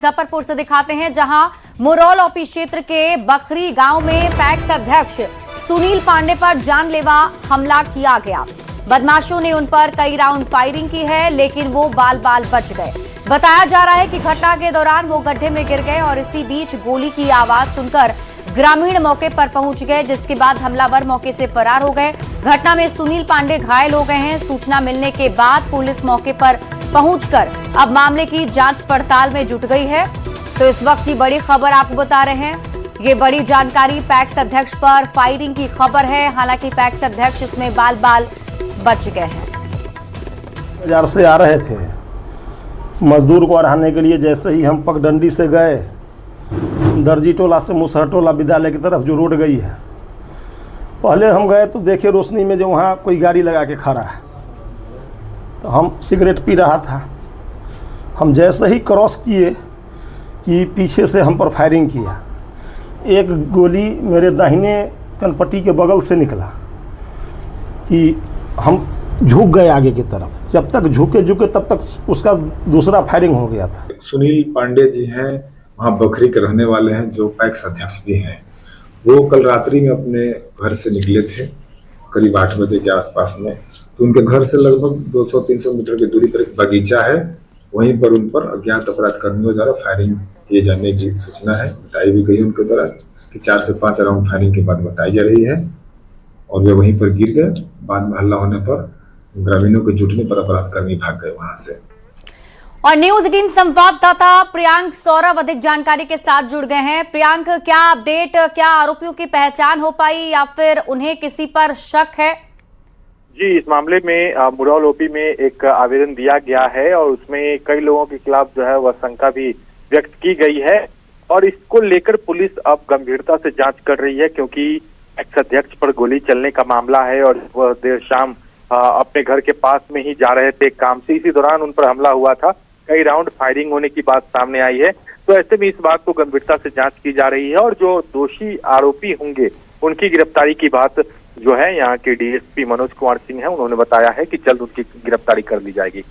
मुजफ्फरपुर से दिखाते हैं, जहां मुरौल ओपी क्षेत्र के बखरी गांव में पैक्स अध्यक्ष सुनील पांडे पर जानलेवा हमला किया गया। बदमाशों ने उन पर कई राउंड फायरिंग की है, लेकिन वो बाल बाल बच गए। बताया जा रहा है कि घटना के दौरान वो गड्ढे में गिर गए और इसी बीच गोली की आवाज सुनकर ग्रामीण मौके पर पहुंच गए, जिसके बाद हमलावर मौके से फरार हो गए। घटना में सुनील पांडे घायल हो गए हैं। सूचना मिलने के बाद पुलिस मौके पर पहुंचकर अब मामले की जांच पड़ताल में जुट गई है। तो इस वक्त की बड़ी खबर आपको बता रहे हैं, ये बड़ी जानकारी, पैक्स अध्यक्ष पर फायरिंग की खबर है। हालांकि पैक्स अध्यक्ष इसमें बाल बाल बच गए हैं। बाजार से आ रहे थे, मजदूर को अढ़ाने के लिए जैसे ही हम पगडंडी से गए, दर्जी टोला से मुसहर टोला विद्यालय की तरफ जो रोड गई है, पहले हम गए तो देखे रोशनी में जो वहाँ कोई गाड़ी लगा के खड़ा है, तो हम सिगरेट पी रहा था। हम जैसे ही क्रॉस किए कि पीछे से हम पर फायरिंग किया। एक गोली मेरे दाहिने कनपट्टी के बगल से निकला कि हम झुक गए आगे की तरफ। जब तक झुके तब तक उसका दूसरा फायरिंग हो गया था। सुनील पांडे जी हैं, वहाँ बखरी के रहने वाले हैं, जो पैक्स अध्यक्ष भी हैं। वो कल रात्रि में अपने घर से निकले थे करीब 8 बजे के आसपास में। तो उनके घर से लगभग 200-300 मीटर की दूरी पर एक बगीचा है, वहीं पर उन पर अज्ञात अपराध कर्मियों द्वारा फायरिंग किए जाने की सूचना है। बताई भी गई उनके द्वारा कि 4 से 5 राउंड फायरिंग के बाद बताई जा रही है और वे वहीं पर गिर गए। बाद में हल्ला होने पर ग्रामीणों के जुटने पर अपराध कर्मी भाग गए वहां से। और न्यूज 18 संवाददाता प्रियांक सौरभ अधिक जानकारी के साथ जुड़ गए हैं। प्रियांक, क्या अपडेट, क्या आरोपियों की पहचान हो पाई या फिर उन्हें किसी पर शक है? जी, इस मामले में मुरौल ओपी में एक आवेदन दिया गया है और उसमें कई लोगों के खिलाफ जो है वह शंका भी व्यक्त की गई है और इसको लेकर पुलिस अब गंभीरता से जांच कर रही है, क्योंकि एक्स अध्यक्ष पर गोली चलने का मामला है और वह देर शाम अपने घर के पास में ही जा रहे थे काम से। इसी दौरान उन पर हमला हुआ था, कई राउंड फायरिंग होने की बात सामने आई है। तो ऐसे में इस बात को गंभीरता से जांच की जा रही है और जो दोषी आरोपी होंगे उनकी गिरफ्तारी की बात जो है यहाँ के डीएसपी मनोज कुमार सिंह है, उन्होंने बताया है कि जल्द उनकी गिरफ्तारी कर ली जाएगी।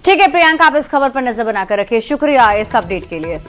ठीक है प्रियंक, आप इस खबर पर नजर बनाकर रखिए। शुक्रिया इस अपडेट के लिए।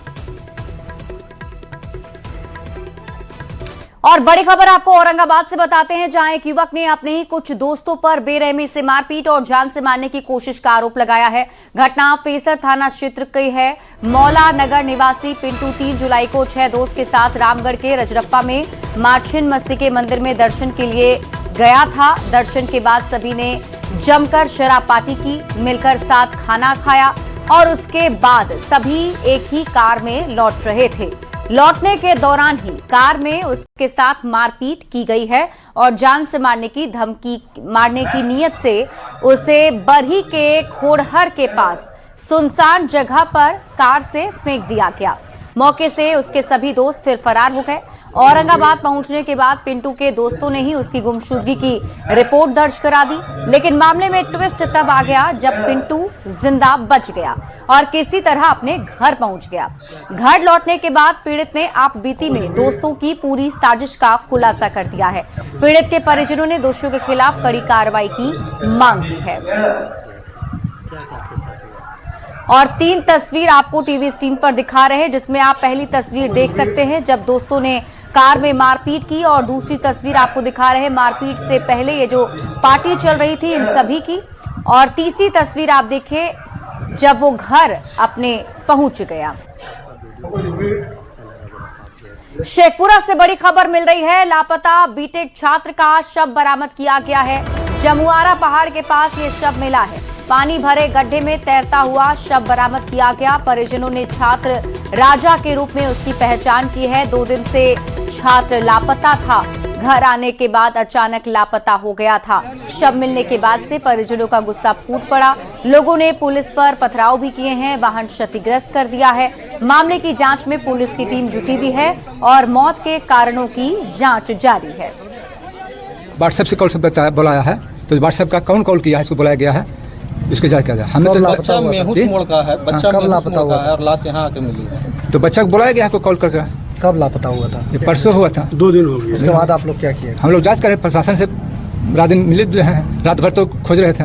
और बड़ी खबर आपको औरंगाबाद से बताते हैं, जहां एक युवक ने अपने ही कुछ दोस्तों पर बेरहमी से मारपीट और जान से मारने की कोशिश का आरोप लगाया है। घटना फेसर थाना क्षेत्र की है। मौला नगर निवासी पिंटू 3 जुलाई को 6 दोस्त के साथ रामगढ़ के रजरप्पा में मार्चिन मस्ती के मंदिर में दर्शन के लिए गया था। दर्शन के बाद सभी ने जमकर शराब पार्टी की, मिलकर साथ खाना खाया और उसके बाद सभी एक ही कार में लौट रहे थे। लौटने के दौरान ही कार में उसके साथ मारपीट की गई है और जान से मारने की नीयत से उसे बरही के खोड़हर के पास सुनसान जगह पर कार से फेंक दिया गया। मौके से उसके सभी दोस्त फिर फरार हो गए। औरंगाबाद पहुंचने के बाद पिंटू के दोस्तों ने ही उसकी गुमशुदगी की रिपोर्ट दर्ज करा दी, लेकिन मामले में ट्विस्ट तब आ गया जब पिंटू जिंदा बच गया और किसी तरह अपने घर पहुंच गया। घर लौटने के बाद पीड़ित ने आपबीती में दोस्तों की पूरी साजिश का खुलासा कर दिया है। पीड़ित के परिजनों ने दोषियों के खिलाफ कड़ी कार्रवाई की मांग की है। और 3 तस्वीर आपको टीवी स्क्रीन पर दिखा रहे हैं, जिसमें आप पहली तस्वीर देख सकते हैं जब दोस्तों ने कार में मारपीट की, और दूसरी तस्वीर आपको दिखा रहे हैं मारपीट से पहले ये जो पार्टी चल रही थी इन सभी की, और तीसरी तस्वीर आप देखें जब वो घर अपने पहुंच गया। शेखपुरा से बड़ी खबर मिल रही है, लापता बीटेक छात्र का शव बरामद किया गया है। जमुआरा पहाड़ के पास ये शव मिला है। पानी भरे गड्ढे में तैरता हुआ शव बरामद किया गया। परिजनों ने छात्र राजा के रूप में उसकी पहचान की है। 2 दिन से छात्र लापता था, घर आने के बाद अचानक लापता हो गया था। शव मिलने के बाद से परिजनों का गुस्सा फूट पड़ा। लोगों ने पुलिस पर पथराव भी किए हैं, वाहन क्षतिग्रस्त कर दिया है। मामले की जांच में पुलिस की टीम जुटी हुई है और मौत के कारणों की जांच जारी है। व्हाट्सएप से कॉल से बुलाया है, तो व्हाट्सएप का कौन कॉल किया है, इसको बुलाया गया है, इसके जांच किया जाए। हमें तो बच्चा मेहुस मोड़ का है, बच्चा कब लापता हुआ है और लाश यहाँ आके मिली है। तो बच्चा को बुलाया गया है, कॉल करके। कब लापता हुआ था? ये परसों हुआ था। 2 दिन हो गए। उसके बाद आप लोग क्या किए? हम लोग जांच कर रहे, प्रशासन से रात दिन मिले हैं, रात भर तो खोज रहे थे।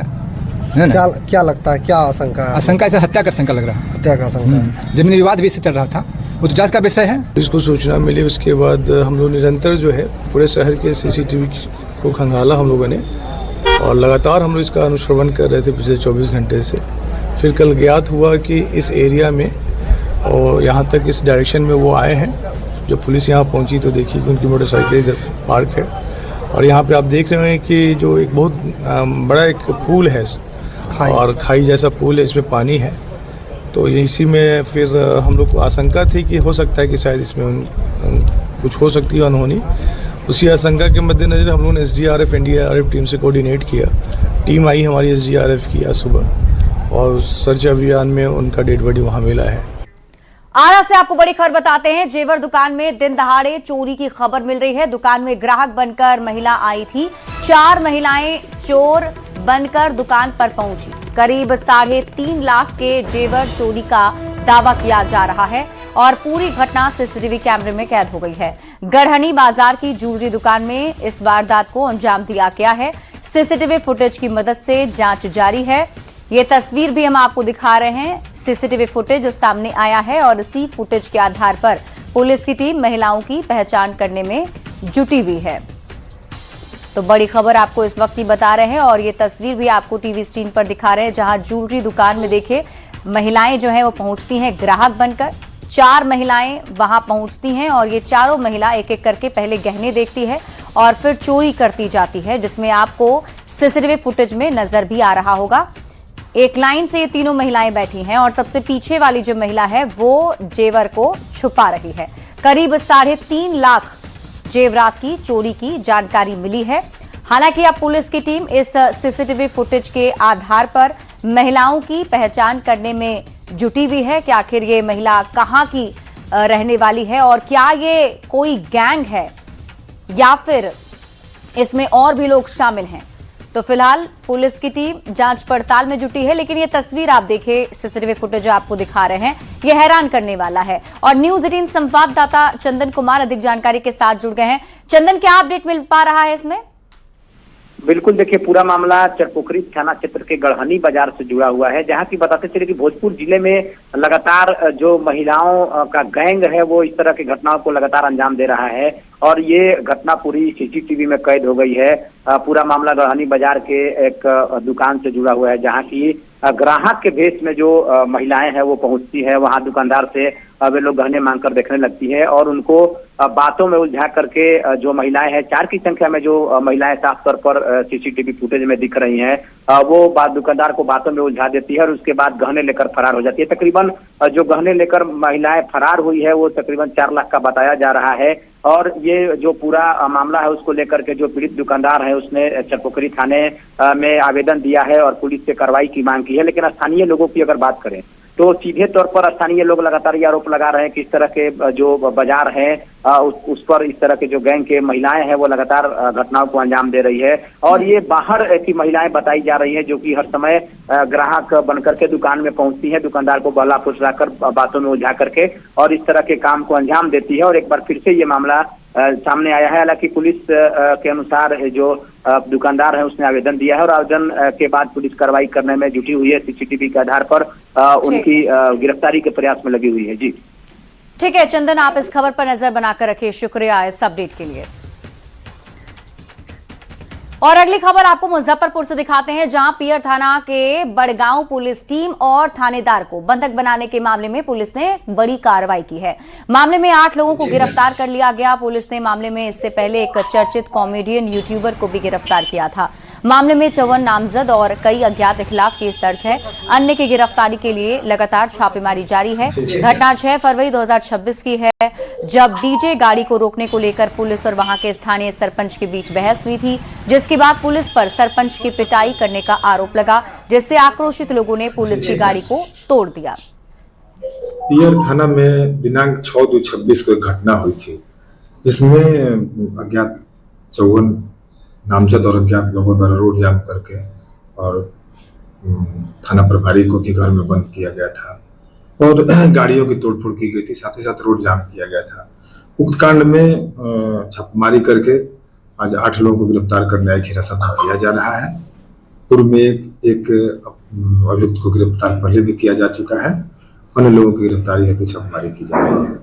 है ना। क्या लगता है, क्या आशंका है? आशंका ऐसे हत्या का आशंका लग रहा है। हत्या का आशंका है। जमीनी विवाद भी इससे चल रहा था, वो तो जांच का विषय है। इसको सूचना मिली, उसके बाद हम लोग निरंतर जो है पूरे शहर के सीसीटीवी को खंगाला हम लोगों ने, और लगातार हम लोग इसका अनुश्रवण कर रहे थे पिछले 24 घंटे से। फिर कल ज्ञात हुआ कि इस एरिया में और यहाँ तक इस डायरेक्शन में वो आए हैं। जब पुलिस यहाँ पहुँची तो देखी कि उनकी मोटरसाइकिल इधर पार्क है, और यहाँ पे आप देख रहे हैं कि जो एक बहुत बड़ा एक पूल है और खाई जैसा पूल है, इसमें पानी है। तो इसी में फिर हम लोग को आशंका थी कि हो सकता है कि शायद इसमें कुछ हो सकती है अनहोनी। उसी आशंका के मद्देनज़र हम लोगों ने SDRF NDRF टीम से कोऑर्डिनेट किया। टीम आई हमारी SDRF की आज सुबह, और सर्च अभियान में उनका डेड बॉडी वहाँ मिला है। आरा से आपको बड़ी खबर बताते हैं। जेवर दुकान में दिन दहाड़े चोरी की खबर मिल रही है। दुकान में ग्राहक बनकर महिला आई थी। 4 महिलाएं चोर बनकर दुकान पर पहुंची। करीब 3.5 लाख के जेवर चोरी का दावा किया जा रहा है और पूरी घटना सीसीटीवी कैमरे में कैद हो गई है। गढ़हनी बाजार की ज्वेलरी दुकान में इस वारदात को अंजाम दिया गया है। सीसीटीवी फुटेज की मदद से जांच जारी है। ये तस्वीर भी हम आपको दिखा रहे हैं। सीसीटीवी फुटेज सामने आया है और इसी फुटेज के आधार पर पुलिस की टीम महिलाओं की पहचान करने में जुटी हुई है। तो बड़ी खबर आपको इस वक्त ही बता रहे हैं, और ये तस्वीर भी आपको टीवी स्क्रीन पर दिखा रहे हैं, जहां ज्वेलरी दुकान में देखिए महिलाएं जो है वो पहुंचती हैं ग्राहक बनकर। 4 महिलाएं वहां पहुंचती हैं और ये चारों महिला एक एक करके पहले गहने देखती है और फिर चोरी करती जाती है, जिसमें आपको सीसीटीवी फुटेज में नजर भी आ रहा होगा। एक लाइन से ये तीनों महिलाएं बैठी हैं और सबसे पीछे वाली जो महिला है वो जेवर को छुपा रही है। करीब 3.5 लाख जेवरात की चोरी की जानकारी मिली है। हालांकि अब पुलिस की टीम इस सीसीटीवी फुटेज के आधार पर महिलाओं की पहचान करने में जुटी हुई है कि आखिर ये महिला कहां की रहने वाली है और क्या ये कोई गैंग है या फिर इसमें और भी लोग शामिल हैं। तो फिलहाल पुलिस की टीम जांच पड़ताल में जुटी है, लेकिन ये तस्वीर आप देखिए, सीसीटीवी फुटेज आपको दिखा रहे हैं, ये हैरान करने वाला है। और न्यूज़ 18 संवाददाता चंदन कुमार अधिक जानकारी के साथ जुड़ गए हैं। चंदन, क्या अपडेट मिल पा रहा है इसमें? बिल्कुल, देखिए पूरा मामला चरपोखरी थाना क्षेत्र के गढ़हनी बाजार से जुड़ा हुआ है, जहां की बताते चले कि भोजपुर जिले में लगातार जो महिलाओं का गैंग है वो इस तरह की घटनाओं को लगातार अंजाम दे रहा है, और ये घटना पूरी सीसीटीवी में कैद हो गई है। पूरा मामला गढ़हनी बाजार के एक दुकान से जुड़ा हुआ है, जहां की ग्राहक के भेष में जो महिलाएं हैं वो पहुंचती है। वहां दुकानदार से वे लोग गहने मांगकर देखने लगती है और उनको बातों में उलझा करके जो महिलाएं हैं, 4 की संख्या में जो महिलाएं साफ तौर पर सीसीटीवी फुटेज में दिख रही हैं, वो दुकानदार को बातों में उलझा देती है और उसके बाद गहने लेकर फरार हो जाती है। तकरीबन जो गहने लेकर महिलाएं फरार हुई है वो तकरीबन 4 लाख का बताया जा रहा है। और ये जो पूरा मामला है उसको लेकर के जो पीड़ित दुकानदार है उसने चरपोखरी थाने में आवेदन दिया है और पुलिस से कार्रवाई की मांग की है। लेकिन स्थानीय लोगों की अगर बात करें तो सीधे तौर पर स्थानीय लोग लगातार ये आरोप लगा रहे हैं कि इस तरह के जो बाजार है उस पर इस तरह के जो गैंग के महिलाएं हैं वो लगातार घटनाओं को अंजाम दे रही है। और ये बाहर ऐसी महिलाएं बताई जा रही हैं जो कि हर समय ग्राहक बनकर के दुकान में पहुंचती हैं, दुकानदार को बहला फुसलाकर बातों में उलझा करके और इस तरह के काम को अंजाम देती है। और एक बार फिर से ये मामला सामने आया है। हालांकि पुलिस के अनुसार जो दुकानदार है उसने आवेदन दिया है और आवेदन के बाद पुलिस कार्रवाई करने में जुटी हुई है। सीसीटीवी के आधार पर उनकी गिरफ्तारी के प्रयास में लगी हुई है। जी ठीक है चंदन, आप इस खबर पर नजर बनाकर रखिए। शुक्रिया इस अपडेट के लिए। और अगली खबर आपको मुजफ्फरपुर से दिखाते हैं, जहां पियर थाना के बड़गांव पुलिस टीम और थानेदार को बंधक बनाने के मामले में पुलिस ने बड़ी कार्रवाई की है। मामले में 8 लोगों को गिरफ्तार कर लिया गया। पुलिस ने मामले में इससे पहले एक चर्चित कॉमेडियन यूट्यूबर को भी गिरफ्तार किया था। मामले में 54 नामजद और कई अज्ञात के खिलाफ केस दर्ज है। अन्य की गिरफ्तारी के लिए लगातार छापेमारी जारी है। घटना 6 फरवरी 2026 की है, जब डीजे गाड़ी को रोकने को लेकर पुलिस और वहां के स्थानीय सरपंच के बीच बहस हुई थी, जिसके बाद पुलिस पर सरपंच की पिटाई करने का आरोप लगा, जिससे आक्रोशित लोगों ने पुलिस की गाड़ी को तोड़ दिया। पियर थाना में दिनांक 6/2/26 को एक घटना हुई थी, जिसमें अज्ञात 54 नामजद और अज्ञात लोगों द्वारा रोड जाम करके और थाना प्रभारी को के घर में बंद किया गया था और गाड़ियों की तोड़फोड़ की गई थी, साथ ही साथ रोड जाम किया गया था। उक्त कांड में छापेमारी करके आज 8 लोगों को गिरफ्तार कर न्यायिक हिरासत में किया जा रहा है पूर्व में एक अभियुक्त को गिरफ्तार पहले भी किया जा चुका है। अन्य लोगों की गिरफ्तारी हेतु छापेमारी की जा रही है।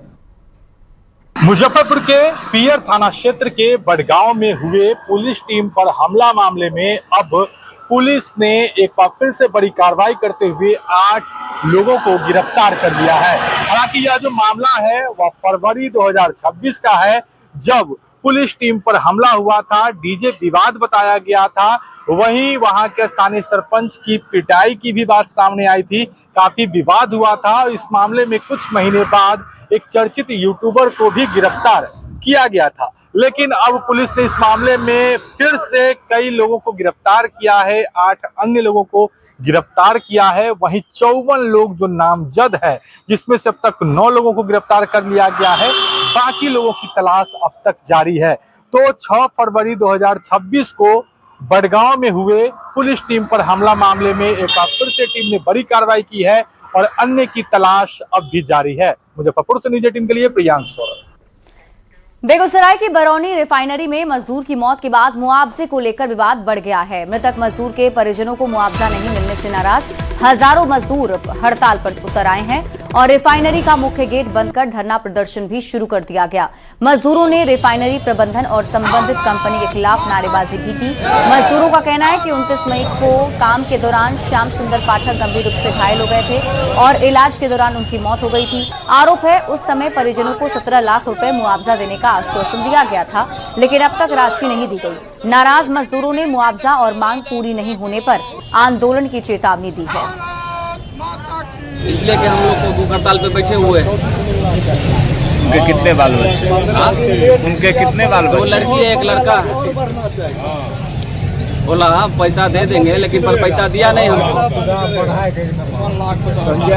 मुजफ्फरपुर के पियर थाना क्षेत्र के बड़गांव में हुए पुलिस टीम पर हमला मामले में अब पुलिस ने एक बार फिर से बड़ी कार्रवाई करते हुए 8 लोगों को गिरफ्तार कर लिया है। हालांकि यह जो मामला है वह फरवरी 2026 का है, जब पुलिस टीम पर हमला हुआ था, डीजे विवाद बताया गया था। वहीं वहां के स्थानीय सरपंच की पिटाई की भी बात सामने आई थी, काफी विवाद हुआ था। इस मामले में कुछ महीने बाद एक चर्चित यूट्यूबर को भी गिरफ्तार किया गया था, लेकिन अब पुलिस ने इस मामले में फिर से कई लोगों को गिरफ्तार किया है। 8 अन्य लोगों को गिरफ्तार किया है। वहीं 54 लोग जो नामजद है, जिसमें से अब तक 9 लोगों को गिरफ्तार कर लिया गया है, बाकी लोगों की तलाश अब तक जारी है। तो 6 फरवरी 2026 को बड़गांव में हुए पुलिस टीम पर हमला मामले में एक बार फिर से टीम ने बड़ी कार्रवाई की है और अन्य की तलाश अब भी जारी है। मुजफ्फरपुर से न्यूज़ 18 के लिए प्रियांश सौरभ। बेगूसराय की बरौनी रिफाइनरी में मजदूर की मौत के बाद मुआवजे को लेकर विवाद बढ़ गया है। मृतक मजदूर के परिजनों को मुआवजा नहीं मिलने से नाराज हजारों मजदूर हड़ताल पर उतर आए हैं और रिफाइनरी का मुख्य गेट बंद कर धरना प्रदर्शन भी शुरू कर दिया गया। मजदूरों ने रिफाइनरी प्रबंधन और संबंधित कंपनी के खिलाफ नारेबाजी भी की। मजदूरों का कहना है कि 29 मई को काम के दौरान श्याम सुंदर पाठक गंभीर रूप से घायल हो गए थे और इलाज के दौरान उनकी मौत हो गई थी। आरोप है उस समय परिजनों को 17 लाख रुपए मुआवजा देने का आश्वासन दिया गया था, लेकिन अब तक राशि नहीं दी गई। नाराज मजदूरों ने मुआवजा और मांग पूरी नहीं होने पर आंदोलन की चेतावनी दी है। इसलिए कि हम लोग को भूख हड़ताल पे बैठे हुए हैं। उनके कितने बाल बच्चे? उनके कितने बाल बच्चे? 2 लड़की है, 1 लड़का है। बोला पैसा दे देंगे, लेकिन पर पैसा दिया नहीं हमको।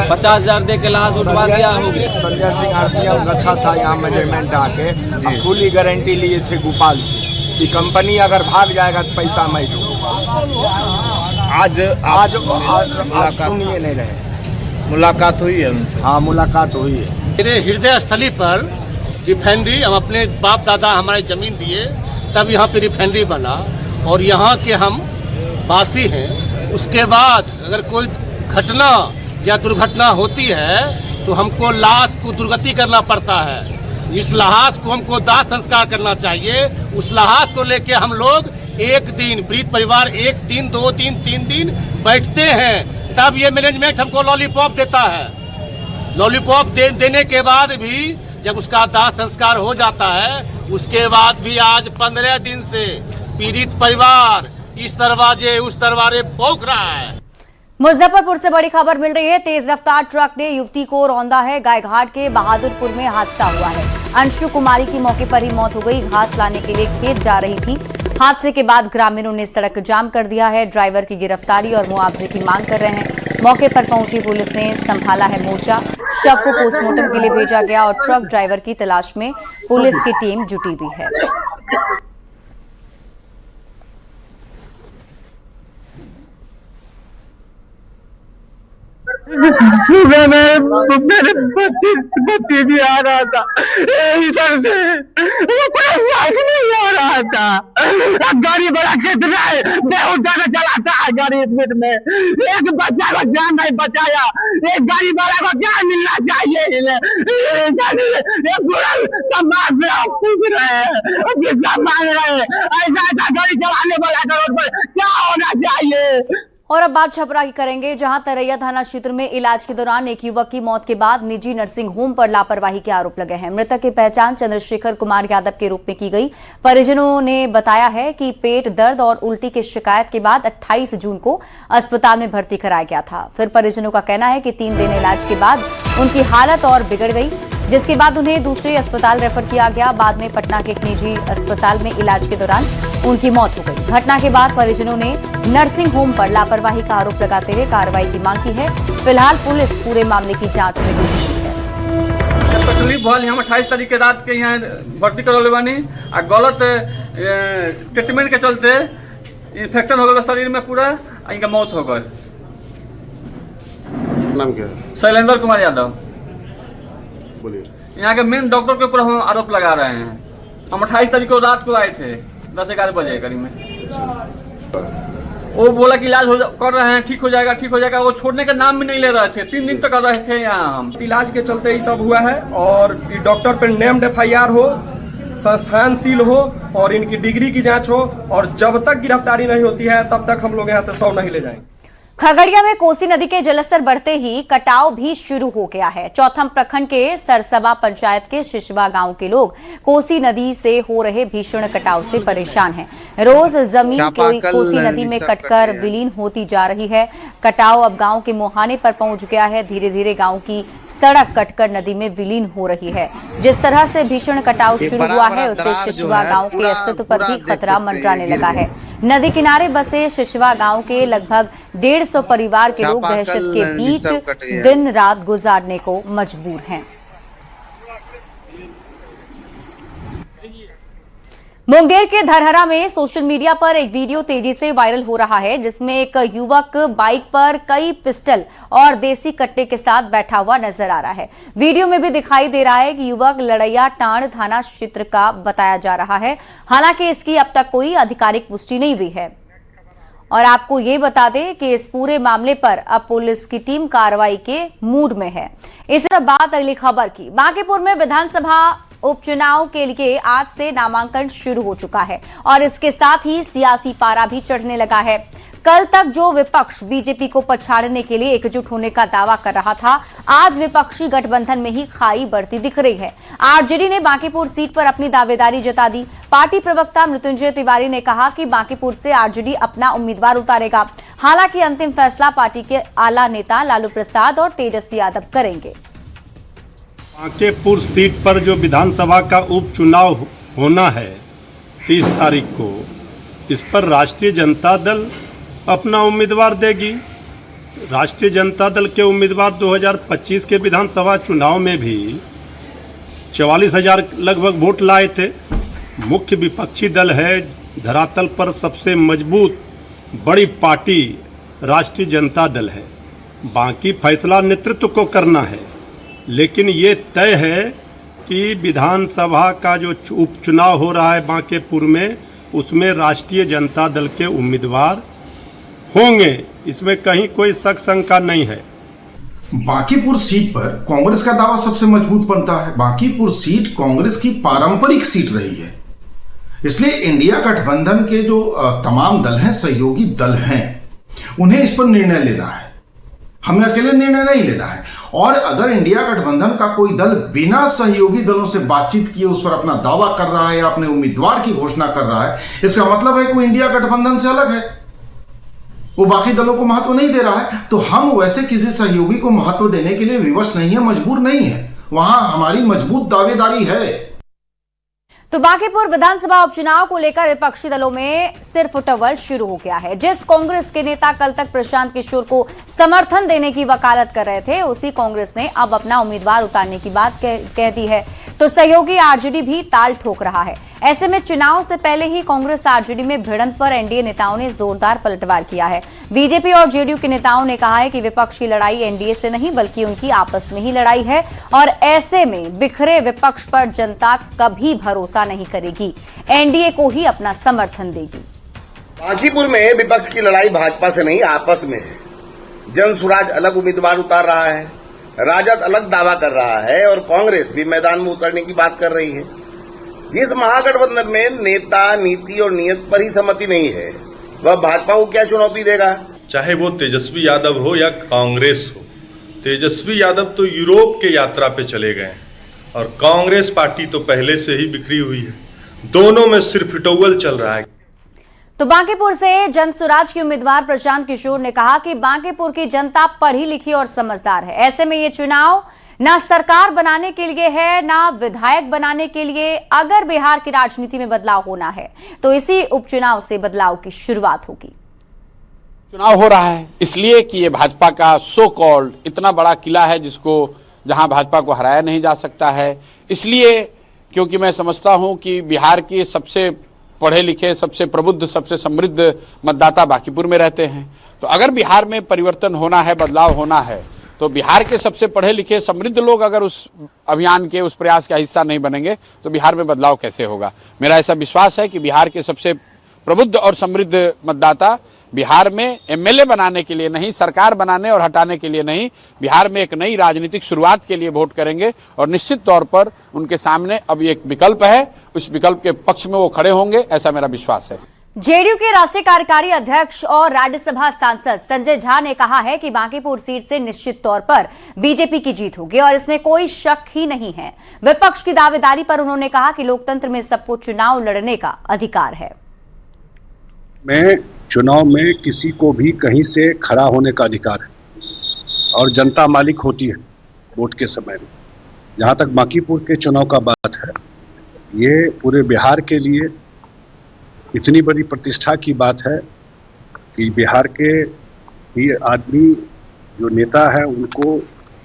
50,000 दे के लाश उठवा दिया हो गया। संजय सिंह आरसीएल गच्छा था यहाँ मैनेजमेंट आके खुली गारंटी लिए थे गोपाल से कि कंपनी अगर भाग जाएगा तो पैसा मैं दूंगा। आज सुनिए नहीं रहे। मुलाकात हुई है उनसे? हाँ, मुलाकात हुई है। मेरे हृदय स्थली पर रिफाइनरी, हम अपने बाप दादा हमारे जमीन दिए तब यहाँ पे रिफाइनरी बना और यहाँ के हम वासी हैं। उसके बाद अगर कोई घटना या दुर्घटना होती है तो हमको लाश को दुर्गति करना पड़ता है। इस लाश को हमको दाह संस्कार करना चाहिए। उस लाश को लेके हम लोग एक दिन मृत परिवार 1 दिन 2 दिन 3 दिन बैठते हैं, तब ये मैनेजमेंट हमको लॉलीपॉप देता है। लॉलीपॉप देने के बाद भी जब उसका दाह संस्कार हो जाता है, उसके बाद भी आज 15 दिन से पीड़ित परिवार इस दरवाजे उस दरवाजे भौंक रहा है। मुजफ्फरपुर से बड़ी खबर मिल रही है। तेज रफ्तार ट्रक ने युवती को रौंदा है। गायघाट के बहादुरपुर में हादसा हुआ है। अंशु कुमारी की मौके पर ही मौत हो गई। घास लाने के लिए खेत जा रही थी। हादसे के बाद ग्रामीणों ने सड़क जाम कर दिया है। ड्राइवर की गिरफ्तारी और मुआवजे की मांग कर रहे हैं। मौके पर पहुंची पुलिस ने संभाला है मोर्चा। शव को पोस्टमार्टम के लिए भेजा गया और ट्रक ड्राइवर की तलाश में पुलिस की टीम जुटी हुई है। सुबह में मेरे बच्चे भी आ रहा था इधर से, वो कोई बात नहीं हो रहा था। गाड़ी बड़ा कितना है, बहुत ज्यादा चलाता है गाड़ी स्पीड में। एक बच्चा को जान नहीं बचाया। एक गाड़ी वाला को क्या मिलना चाहिए? पूरा समाज में आप पूछ रहे हैं, कितना मांग रहे हैं? ऐसा गाड़ी चलाने वाला का रोड पर क्या होना चाहिए? और अब बात छपरा की करेंगे, जहां तरैया थाना क्षेत्र में इलाज के दौरान एक युवक की मौत के बाद निजी नर्सिंग होम पर लापरवाही के आरोप लगे हैं। मृतक की पहचान चंद्रशेखर कुमार यादव के रूप में की गई। परिजनों ने बताया है कि पेट दर्द और उल्टी की शिकायत के बाद 28 जून को अस्पताल में भर्ती कराया गया था। फिर परिजनों का कहना है कि 3 दिन इलाज के बाद उनकी हालत और बिगड़ गई, जिसके बाद उन्हें दूसरे अस्पताल रेफर किया गया। बाद में पटना के एक निजी अस्पताल में इलाज के दौरान उनकी मौत हो गई। घटना के बाद परिजनों ने नर्सिंग होम पर लापरवाही का आरोप लगाते हुए कार्रवाई की मांग की है। फिलहाल पुलिस पूरे मामले की जांच में जुटी हुई है। तकलीफ भल हम 28 तारीख के रात के यहाँ भर्ती करल बानी आ गलत ट्रीटमेंट के चलते इन्फेक्शन हो गया शरीर में पूरा, इनका मौत हो गई। नाम क्या? शैलेंद्र कुमार यादव। बोलिए। यहाँ के मेन डॉक्टर के ऊपर हम आरोप लगा रहे हैं। हम 28 तारीख को रात को आए थे 10-11 बजे करीब में। वो बोला कि इलाज कर रहे हैं, ठीक हो जाएगा। वो छोड़ने का नाम भी नहीं ले रहे थे। 3 दिन तक रहे थे यहाँ हम। इलाज के चलते ही सब हुआ है और डॉक्टर पर नेम्ड FIR हो, संस्थान सील हो और इनकी डिग्री की जांच हो, और जब तक गिरफ्तारी नहीं होती है तब तक हम लोग यहाँ से 100 नहीं ले जाएंगे। खगड़िया में कोसी नदी के जलस्तर बढ़ते ही कटाव भी शुरू हो गया है। चौथम प्रखंड के सरसबा पंचायत के शिशवा गांव के लोग कोसी नदी से हो रहे भीषण कटाव से परेशान हैं। रोज जमीन कोसी नदी में कटकर विलीन होती जा रही है। कटाव अब गांव के मुहाने पर पहुंच गया है। धीरे धीरे गांव की सड़क कटकर नदी में विलीन हो रही है। जिस तरह से भीषण कटाव शुरू हुआ है उससे शिशवा गांव के अस्तित्व पर भी खतरा मंडराने लगा है। नदी किनारे बसे शिशवा गांव के लगभग 150 परिवार के लोग दहशत के बीच दिन रात गुजारने को मजबूर हैं। मुंगेर के धरहरा में सोशल मीडिया पर एक वीडियो तेजी से वायरल हो रहा है जिसमें एक युवक बाइक पर कई पिस्टल और देसी कट्टे के साथ बैठा हुआ नजर आ रहा है। वीडियो में भी दिखाई दे रहा है कि युवक लड़ैया टांड थाना क्षेत्र का बताया जा रहा है। हालांकि इसकी अब तक कोई आधिकारिक पुष्टि नहीं हुई है। और आपको ये बता दें कि इस पूरे मामले पर अब पुलिस की टीम कार्रवाई के मूड में है। इस तरह बात अगली खबर की। बांकीपुर में विधानसभा उपचुनाव के लिए आज से नामांकन शुरू हो चुका है और इसके साथ ही सियासी पारा भी चढ़ने लगा है। कल तक जो विपक्ष बीजेपी को पछाड़ने के लिए एकजुट होने का दावा कर रहा था, आज विपक्षी गठबंधन में ही खाई बढ़ती दिख रही है। आरजेडी ने बांकीपुर सीट पर अपनी दावेदारी जता दी। पार्टी प्रवक्ता मृत्युंजय तिवारी ने कहा कि बांकीपुर से आरजेडी अपना उम्मीदवार उतारेगा। हालांकि अंतिम फैसला पार्टी के आला नेता लालू प्रसाद और तेजस्वी यादव करेंगे। बांकीपुर सीट पर जो विधानसभा का उपचुनाव होना है 30 तारीख को, इस पर राष्ट्रीय जनता दल अपना उम्मीदवार देगी। राष्ट्रीय जनता दल के उम्मीदवार 2025 के विधानसभा चुनाव में भी 44,000 लगभग वोट लाए थे। मुख्य विपक्षी दल है, धरातल पर सबसे मजबूत बड़ी पार्टी राष्ट्रीय जनता दल है। बाकी फैसला नेतृत्व को करना है, लेकिन ये तय है कि विधानसभा का जो उपचुनाव हो रहा है बांकीपुर में, उसमें राष्ट्रीय जनता दल के उम्मीदवार होंगे। इसमें कहीं कोई शक शंका नहीं है। बांकीपुर सीट पर कांग्रेस का दावा सबसे मजबूत बनता है। बांकीपुर सीट कांग्रेस की पारंपरिक सीट रही है, इसलिए इंडिया गठबंधन के जो तमाम दल हैं, सहयोगी दल हैं, उन्हें इस पर निर्णय लेना है। हमें अकेले निर्णय नहीं लेना है। और अगर इंडिया गठबंधन का कोई दल बिना सहयोगी दलों से बातचीत किए उस पर अपना दावा कर रहा है या अपने उम्मीदवार की घोषणा कर रहा है, इसका मतलब है कि वो इंडिया गठबंधन से अलग है, वो बाकी दलों को महत्व नहीं दे रहा है। तो हम वैसे किसी सहयोगी को महत्व देने के लिए विवश नहीं है, मजबूर नहीं है। वहां हमारी मजबूत दावेदारी है। तो बांकीपुर विधानसभा उपचुनाव को लेकर विपक्षी दलों में सिर्फ टवल शुरू हो गया है। जिस कांग्रेस के नेता कल तक प्रशांत किशोर को समर्थन देने की वकालत कर रहे थे, उसी कांग्रेस ने अब अपना उम्मीदवार उतारने की बात कह दी है। तो सहयोगी आरजेडी भी ताल ठोक रहा है। ऐसे में चुनाव से पहले ही कांग्रेस आरजेडी में भिड़ंत पर एनडीए नेताओं ने जोरदार पलटवार किया है। बीजेपी और जेडीयू के नेताओं ने कहा है कि विपक्ष की लड़ाई एनडीए से नहीं बल्कि उनकी आपस में ही लड़ाई है और ऐसे में बिखरे विपक्ष पर जनता कभी भरोसा नहीं करेगी, एनडीए को ही अपना समर्थन देगी। बांकीपुर में विपक्ष की लड़ाई भाजपा से नहीं आपस में है। जन सुराज अलग उम्मीदवार उतार रहा है, राजद अलग दावा कर रहा है और कांग्रेस भी मैदान में उतरने की बात कर रही है। जिस महागठबंधन में नेता, नीति और नियत पर ही सहमति नहीं है, वह भाजपा को क्या चुनौती देगा? चाहे वो तेजस्वी यादव हो या कांग्रेस हो। तेजस्वी यादव तो यूरोप के यात्रा पे चले गए और कांग्रेस पार्टी तो पहले से ही बिखरी हुई है। दोनों में सिर्फ टोवल चल रहा है। तो बांकीपुर से जनसुराज के उम्मीदवार प्रशांत किशोर ने कहा कि बांकीपुर की जनता पढ़ी लिखी और समझदार है। ऐसे में ये चुनाव ना सरकार बनाने के लिए है, ना विधायक बनाने के लिए। अगर बिहार की राजनीति में बदलाव होना है तो इसी उपचुनाव से बदलाव की शुरुआत होगी। चुनाव हो रहा है इसलिए कि ये भाजपा का सो कॉल्ड इतना बड़ा किला है जिसको जहां भाजपा को हराया नहीं जा सकता है। इसलिए क्योंकि मैं समझता हूं कि बिहार के सबसे पढ़े लिखे, सबसे प्रबुद्ध, सबसे समृद्ध मतदाता बांकीपुर में रहते हैं। तो अगर बिहार में परिवर्तन होना है, बदलाव होना है, तो बिहार के सबसे पढ़े लिखे समृद्ध लोग अगर उस अभियान के, उस प्रयास का हिस्सा नहीं बनेंगे तो बिहार में बदलाव कैसे होगा। मेरा ऐसा विश्वास है कि बिहार के सबसे प्रबुद्ध और समृद्ध मतदाता बिहार में एमएलए बनाने के लिए नहीं, सरकार बनाने और हटाने के लिए नहीं, बिहार में एक नई राजनीतिक शुरुआत के लिए वोट करेंगे और निश्चित तौर पर उनके सामने अब एक विकल्प है, उस विकल्प के पक्ष में वो खड़े होंगे, ऐसा मेरा विश्वास है। जेडीयू के राष्ट्रीय कार्यकारी अध्यक्ष और राज्यसभा सांसद संजय झा ने कहा है कि बांकीपुर सीट से निश्चित तौर पर बीजेपी की जीत होगी और इसमें कोई शक ही नहीं है। विपक्ष की दावेदारी पर उन्होंने कहा कि लोकतंत्र में सबको चुनाव लड़ने का अधिकार है। में चुनाव में किसी को भी कहीं से खड़ा होने का अधिकार है और जनता मालिक होती है वोट के समय में। जहां तक बांकीपुर के चुनाव का बात है, ये पूरे बिहार के लिए इतनी बड़ी प्रतिष्ठा की बात है कि बिहार के ये आदमी जो नेता है उनको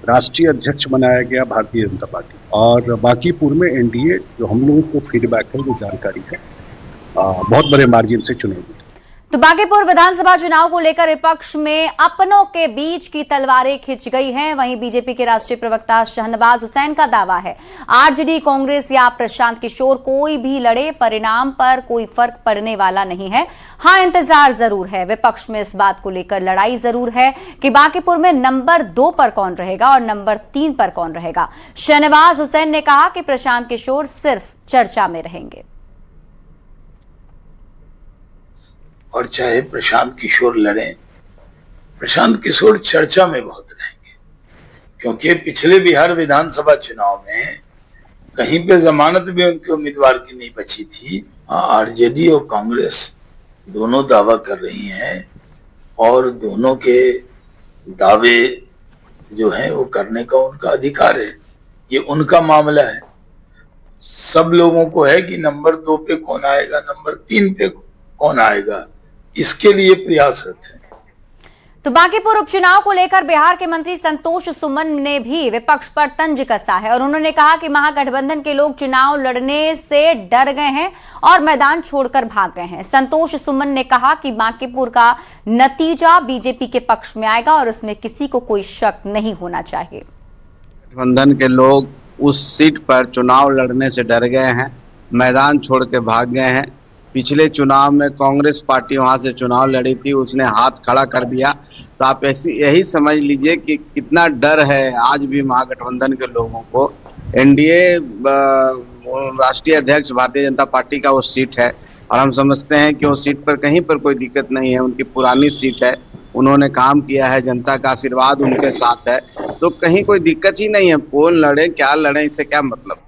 राष्ट्रीय अध्यक्ष बनाया गया भारतीय जनता पार्टी, और बांकीपुर में एनडीए जो हम लोगों को फीडबैक है, जो जानकारी है, बहुत बड़े मार्जिन से चुनेगी। तो बांकीपुर विधानसभा चुनाव को लेकर विपक्ष में अपनों के बीच की तलवारें खिंच गई हैं। वहीं बीजेपी के राष्ट्रीय प्रवक्ता शहनवाज हुसैन का दावा है, आरजेडी, कांग्रेस या प्रशांत किशोर कोई भी लड़े, परिणाम पर कोई फर्क पड़ने वाला नहीं है। हाँ, इंतजार जरूर है। विपक्ष में इस बात को लेकर लड़ाई जरूर है कि बांकीपुर में नंबर 2 पर कौन रहेगा और नंबर 3 पर कौन रहेगा। शहनवाज हुसैन ने कहा कि प्रशांत किशोर सिर्फ चर्चा में रहेंगे और चाहे प्रशांत किशोर लड़ें, प्रशांत किशोर चर्चा में बहुत रहेंगे, क्योंकि पिछले बिहार विधानसभा चुनाव में कहीं पे जमानत भी उनके उम्मीदवार की नहीं बची थी। आरजेडी और कांग्रेस दोनों दावा कर रही हैं और दोनों के दावे जो है वो करने का उनका अधिकार है, ये उनका मामला है। सब लोगों को है कि नंबर 2 पे कौन आएगा, नंबर 3 पे कौन आएगा, इसके लिए प्रयासरत है। तो बांकीपुर उपचुनाव को लेकर बिहार के मंत्री संतोष सुमन ने भी विपक्ष पर तंज कसा है और उन्होंने कहा कि महागठबंधन के लोग चुनाव लड़ने से डर गए हैं और मैदान छोड़कर भाग गए हैं। संतोष सुमन ने कहा कि बांकीपुर का नतीजा बीजेपी के पक्ष में आएगा और उसमें किसी को कोई शक नहीं होना चाहिए। गठबंधन के लोग उस सीट पर चुनाव लड़ने से डर गए हैं, मैदान छोड़ के भाग गए हैं। पिछले चुनाव में कांग्रेस पार्टी वहां से चुनाव लड़ी थी, उसने हाथ खड़ा कर दिया। तो आप यही समझ लीजिए कि कितना डर है आज भी महागठबंधन के लोगों को। एनडीए राष्ट्रीय अध्यक्ष भारतीय जनता पार्टी का वो सीट है और हम समझते हैं कि वो सीट पर कहीं पर कोई दिक्कत नहीं है। उनकी पुरानी सीट है, उन्होंने काम किया है, जनता का आशीर्वाद उनके साथ है, तो कहीं कोई दिक्कत ही नहीं है। कौन लड़े क्या लड़े, इससे क्या मतलब।